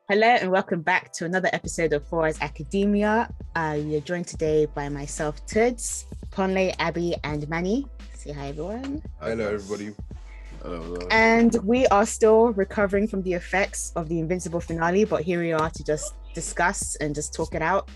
Hello and welcome back to another episode of 4Eyes Academia. We are joined today by myself, Tuds, Ponle, Abby, and Manny. Say hi, everyone. Hello, everybody. Hello. And we are still recovering from the effects of the Invincible finale, but here we are to just discuss and just talk it out.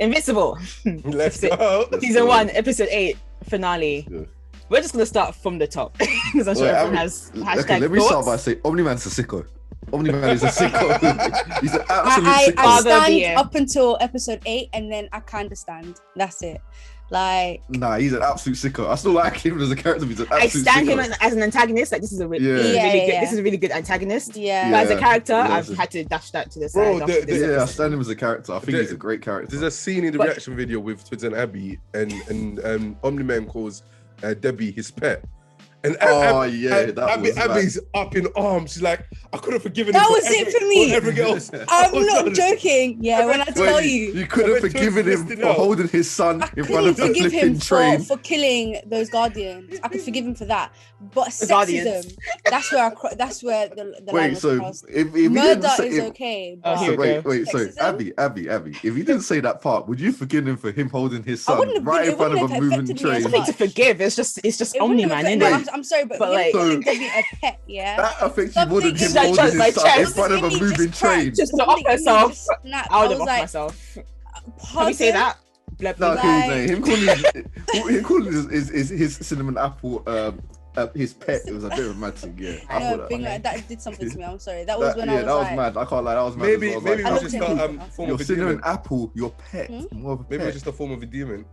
Invincible. Let's go. Season 1, episode 8 finale. Yeah. We're just going to start from the top because I'm sure everyone has hashtag okay, let me thoughts. start by saying Omni-Man's a sicko. Omni-Man is a sicko. He's an absolute I sicko. Father of the stand year. up until episode 8 and then I kind of stand. That's it. Like, Nah, he's an absolute sicko. I still like him as a character. He's an I absolute stand sicko. him as an antagonist. Like this is a really, Yeah. really Yeah, good. yeah. This is a really good antagonist. yeah. But as a character, Yeah, I've so- had to dash that to the Bro, side. after this Yeah, I episode. stand him as a character. I think There- he's a great character. There's a scene in the But- reaction video with Twids and Abby, and Omni-Man calls Debbie his pet. And Oh, yeah, that was Abby's up in arms. She's like, I could have forgiven That him was it for me. everything else. I'm Oh, not God. joking. Yeah, when I tell Wait, you. you could have I went to forgiven him twist it for out. holding his son I in front couldn't of a forgive flipping him train. for killing those guardians. I could forgive him for that, but The guardians. sexism. That's where that's where the line Wait, was so crossed. if he Murder didn't say, is if, okay. Oh, But here we go. so Sexism? Abby, if he didn't say that part, would you forgive him for him holding his I son wouldn't have right been- in it front of a wouldn't have moving affected me as train? Nothing to much. forgive. It's just it wouldn't Omni Man, have isn't affected- it? I'm sorry, but, But, you like- know, calling Debbie a pet, yeah. That affects you more than him Something holding in his my son in chest. front of a Something in me moving just train. cracked. Just to Something off in me herself. just snapped. I would I have was off like, myself. Can we say pardon? that? Blep, No, blep. okay, him calling his cinnamon apple his pet. It was a bit romantic, yeah. I know, thought being that. like that did something to me. I'm sorry. That was when I Yeah, was that was like, mad. I can't lie, that was mad. Maybe as well. maybe I it was was like, just I a looked at form your of cinnamon endearment. apple, your pet. More of a Maybe it pet. was just a form of endearment.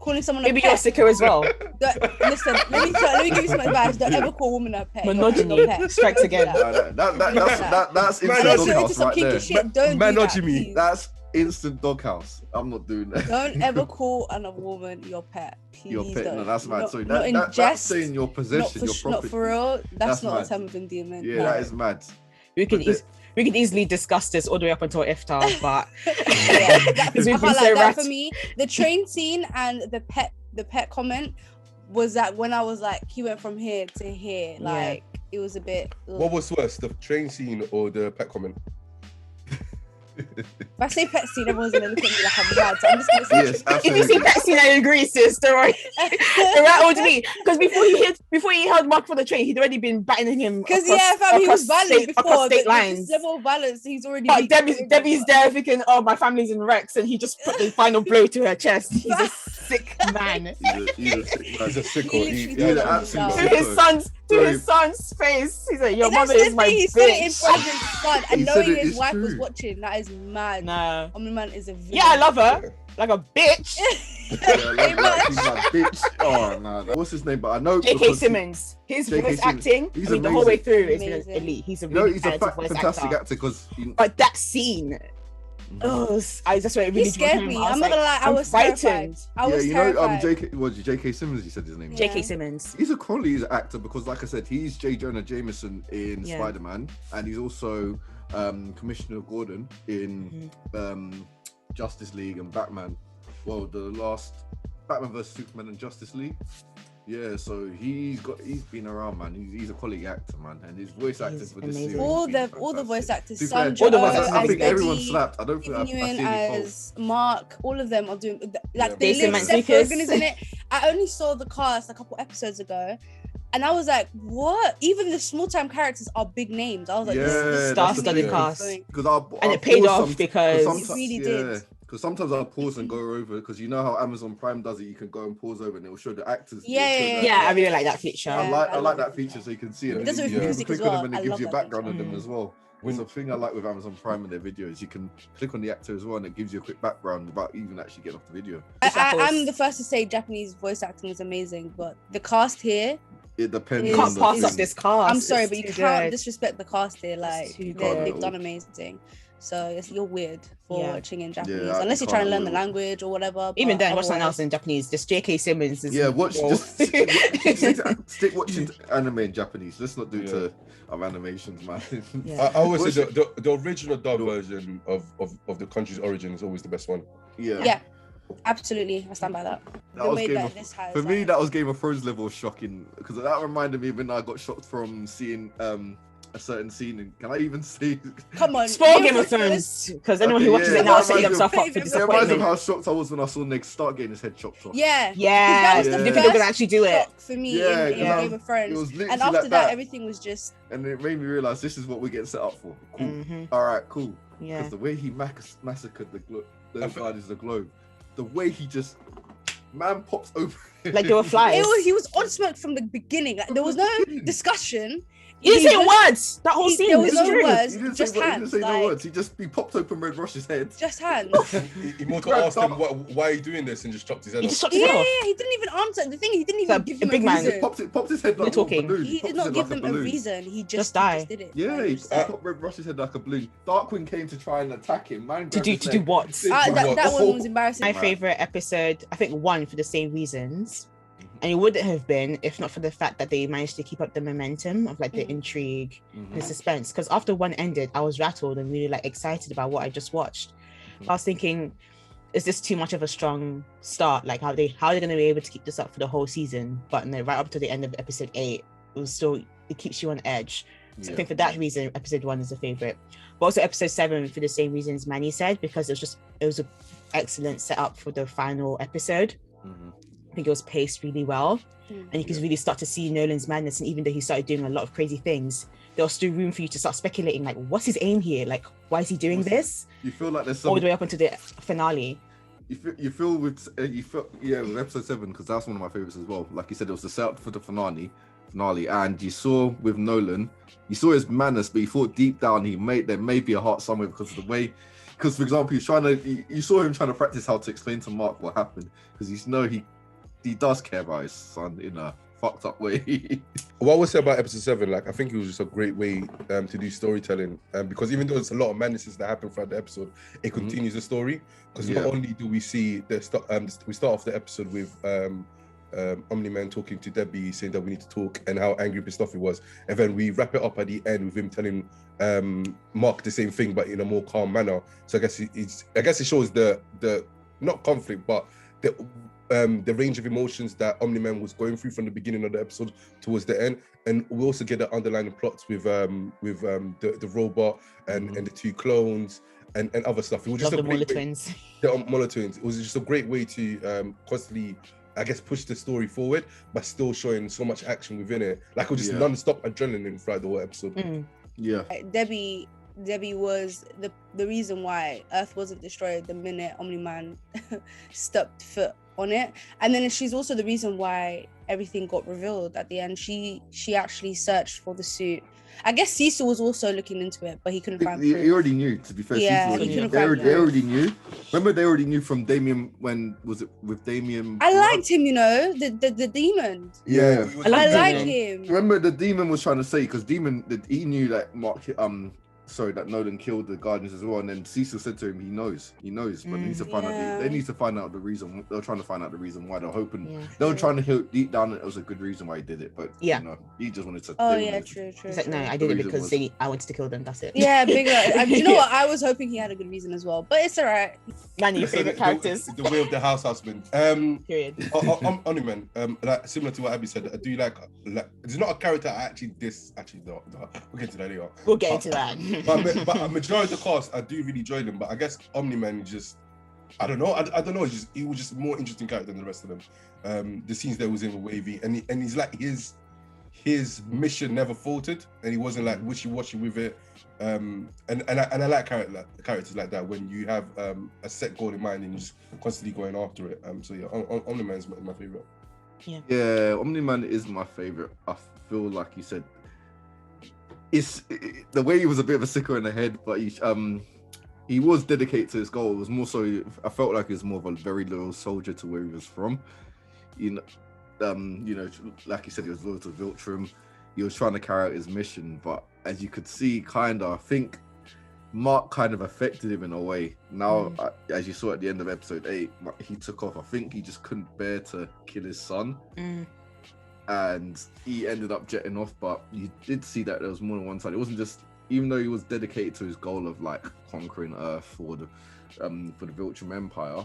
calling someone Maybe a you're pet. sicker as well. Listen, let me give you some advice. Don't ever call a woman a pet. Your Monogamy pet. strikes again. That's Man, instant that's Unless you're into doghouse some right kinky there. shit, don't do that, Monogamy. please. That's instant doghouse. I'm not doing that. Don't ever call a woman your pet. Please Your pet, don't. no, that's mad. Not, Sorry, not in that's jest. saying your Not possession, for, your not property. for real. That's That's not mad. a term of endearment. Yeah, No. that is mad. We could But we could easily discuss this all the way up until iftar, but Yeah, that, Because I we've can't been like so that rat- for me. The train scene and the pet comment was that when I was like, he went from here to here. Yeah. Like it was a bit. ugh. What was worse, the train scene or the pet comment? If I say pet scene, everyone's gonna look at me like I'm mad. So I'm just gonna say. Yes, if you see absolutely. Patsy, I agree, sis. Don't worry. It rattled me because before he held Mark for the train, he'd already been batting him. Because across- yeah, fam, he was across violent state- before. across state This lines. level of violence, he's already. But reached. Debbie's there thinking, oh, my family's in Rex, and he just put the final blow to her chest. He's a sick man. He's a sick man. He's a sicko. He He- literally He's did an it absolute himself. To sicko. his son's face. He's like, your And that's mother the is my thing, he said it in bitch. front of his son, and He said knowing it, his it's wife was true. watching, that is mad. Nah. Omni-Man is a villain. Yeah, I love her. Like a bitch. Yeah, I love that. She's my bitch. Oh, no. What's his name? But I know J.K. because His J.K. voice Simmons. acting, He's I mean, the whole way amazing. through is been Amazing. elite. He's a You know, really he's a talented voice fantastic actor. actor because But that scene, oh, that's where it really He scared drew me. him. I was I'm not gonna lie, I I'm was terrified. frightened. I was you know, terrified. J.K. Simmons. You said his name. Yeah. J.K. Simmons. He's a quality actor because, like I said, he's J. Jonah Jameson in Yeah. Spider-Man, and he's also Commissioner Gordon in Justice League and Batman. Well, the last Batman vs Superman and Justice League. Yeah, so he's been around, man. He's a quality actor, man, and his voice acting He's for this amazing. series. all has the been voice fantastic. actors, To be fair, Sandra all the voice Oh, actors, I as think everyone Eddie, slapped. I don't think I've Ewan seen any fault. as Mark, all of them are doing like Yeah. they Jason live. Seth Mantzoukas. Rogen is in it. I only saw the cast a couple episodes ago, and I was like, "What?" Even the small time characters are big names. I was like, Yeah, "This that's Star-studded the cast. going." Because And it paid off because It really did. Because sometimes I'll pause and go over because you know how Amazon Prime does it. You can go and pause over and it will show the actors. Yeah, It'll show yeah, the- Yeah, I really like that feature. I Yeah, like I that love feature so you can see it. It does it with You can music click as on well. them and I it gives love you a that background on them feature. as well. It's a thing I like with Amazon Prime and their videos. You can click on the actor as well and it gives you a quick background without even actually getting off the video. I'm the first to say Japanese voice acting is amazing, but the cast here, It depends. You You on can't the pass up thing. this cast. I'm sorry, It's but you too can't good. disrespect the cast here. Like too they've good. done amazing. So you're weird for Yeah. watching in Japanese, I unless you're can't trying to learn the really. language or whatever. Even but then, watch something else otherwise- in Japanese. Just J.K. Simmons is Yeah, watch Well, just stick watching anime in Japanese. Let's not do it to our animations, man. Yeah. I always say the original dub version of the country's origin is always the best one. Yeah, absolutely, I stand by that. That The was way Game that of, this has, for me, like- that was Game of Thrones level shocking because that reminded me when I got shocked from seeing a certain scene, and can I even say? Come on, Spoil Game of Thrones, because anyone who watches it now is setting themselves up for It reminds me of disappointment. how shocked I was when I saw Ned Stark getting his head chopped off. Yeah, Yeah, that was Yeah. the you think they're gonna first actually do it? shock for me Yeah, in yeah. Game of It Thrones. was literally And after like that, everything was just and it made me realize this is what we're getting set up for. Cool. Mhm. All right, cool. Yeah. Because the way he massacred the I feel- Guardians of the Globe, the way he just man pops open Like they were flies. he was on smoke from the beginning. Like, there was no discussion. You didn't He say just- words. That whole scene there was was no true. words. He didn't Just say, hands, no like- words. He popped open Red Rush's head. Just hands. Immortal Grabbed asked him, up. why are you doing this? And just chopped his head He off. just chopped his Yeah, head yeah, off. he didn't even answer. The thing, he didn't The even give him big a man. reason. Popped his head like You're talking. a balloon. He popped did his not head give like them a balloon. reason. He Just just die. did it. Yeah, he Just- popped Red Rush's head like a balloon. Darkwing came to try and attack him. Man, To grabbed do his to do neck. what? that one was embarrassing. My Man. favorite episode, I think one for the same reasons. And it wouldn't have been if not for the fact that they managed to keep up the momentum of like the intrigue and the suspense. Because after one ended, I was rattled and really like excited about what I just watched. I was thinking, is this too much of a strong start? Like how are they going to be able to keep this up for the whole season? But no, right up to the end of episode 8, it keeps you on edge. So I think for that reason, episode 1 is a favorite. But also episode 7 for the same reasons Manny said, because it was an excellent setup for the final episode. I think it was paced really well, and you could really start to see Nolan's madness. And even though he started doing a lot of crazy things, there was still room for you to start speculating, like, what's his aim here? Like, why is he doing this? You feel like there's All some. the way up until the finale. You feel with episode 7, because that's one of my favorites as well. Like you said, it was the setup for the finale, and you saw with Nolan, you saw his madness, but you thought deep down there may be a heart somewhere because of the way. Because for example, you saw him trying to practice how to explain to Mark what happened, because you know he does care about his son in a fucked up way. What I would say about episode 7, like I think it was just a great way to do storytelling, because even though there's a lot of madnesses that happen throughout the episode, it continues the story. Because not only do we see we start off the episode with Omni-Man talking to Debbie, saying that we need to talk, and how angry and pissed off he was, and then we wrap it up at the end with him telling Mark the same thing, but in a more calm manner. So I guess it shows the not conflict, but the range of emotions that Omni-Man was going through from the beginning of the episode towards the end. And we also get the underlying plots with the robot and the 2 clones and other stuff. It was just Love a the great Muller way, twins. the Muller twins. It was just a great way to constantly, I guess, push the story forward, but still showing so much action within it. Like it was just non-stop adrenaline throughout the whole episode. Yeah. Debbie was the reason why Earth wasn't destroyed the minute Omni-Man stepped foot on it, and then she's also the reason why everything got revealed at the end. She actually searched for the suit. I guess Cecil was also looking into it, but he couldn't find He proof. already knew, to be fair. Yeah, Cecil he already knew. couldn't They find already knew. Remember, they already knew from Damien. When was it with Damien? I liked him, the demon. Yeah. he was I like I Damien. like him. Remember, the demon was trying to say, because he knew that that Nolan killed the Guardians as well, and then Cecil said to him, he knows, but they need to find out. They need to find out the reason. They're trying to find out the reason why. They're hoping. Yeah. They were trying to hear deep down that it was a good reason why he did it, but Yeah. he just wanted to. Oh they yeah, wanted true. He's like, no, I The did it reason because was- I wanted to kill them. That's it. Yeah, bigger. You know what? I was hoping he had a good reason as well, but it's alright. None of your So favorite characters. the way of the house husband. Period. Omni-Man, like similar to what Abby said, I do like it's not a character I actually no, we'll get to that later. We'll get into that. But a majority of the cast, I do really enjoy them. But I guess Omni-Man just, I don't know. I don't know. He was just a more interesting character than the rest of them. The scenes that was in were wavy, and he's like his mission never faltered, and he wasn't like wishy-washy with it. And I like characters like that when you have a set goal in mind and you're just constantly going after it. So yeah, Omni-Man is my favorite. Yeah, Omni-Man is my favorite. I feel like you said, the way he was a bit of a sicker in the head, but he was dedicated to his goal. It was more so, I felt like he was more of a very loyal soldier to where he was from. Like you said, he was loyal to Viltrum. He was trying to carry out his mission, but as you could see, I think Mark kind of affected him in a way. Now, as you saw at the end of episode 8, he took off. I think he just couldn't bear to kill his son. And he ended up jetting off, but you did see that there was more than one side. It wasn't just, even though he was dedicated to his goal of like conquering Earth for the Viltrum Empire,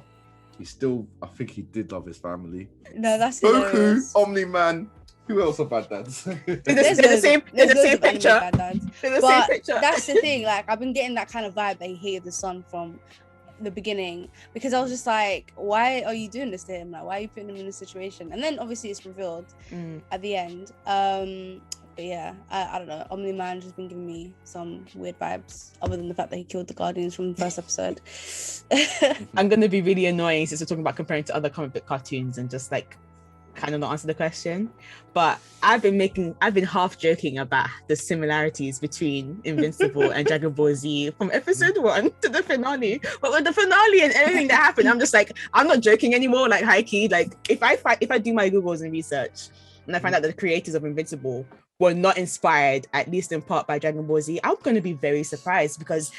he still, I think he did love his family. No, that's Goku, hilarious. Omni-Man, Who else are bad dads? They're the same picture. They're the same picture. That's the thing. Like, I've been getting that kind of vibe that he hated the son from the beginning, because I was just like, why are you doing this to him? Like, why are you putting him in this situation? And then obviously it's revealed at the end. But yeah, I don't know. Omni-Man has been giving me some weird vibes, other than the fact that he killed the Guardians from the first episode. I'm gonna be really annoying since we're talking about comparing to other comic book cartoons and just like kind of not answer the question. But I've been half joking about the similarities between Invincible and Dragon Ball Z from episode 1 to the finale. But with the finale and everything that happened, I'm just like, I'm not joking anymore. Like, high key, like if I do my Googles and research and I find out that the creators of Invincible were not inspired, at least in part, by Dragon Ball Z, I'm going to be very surprised, because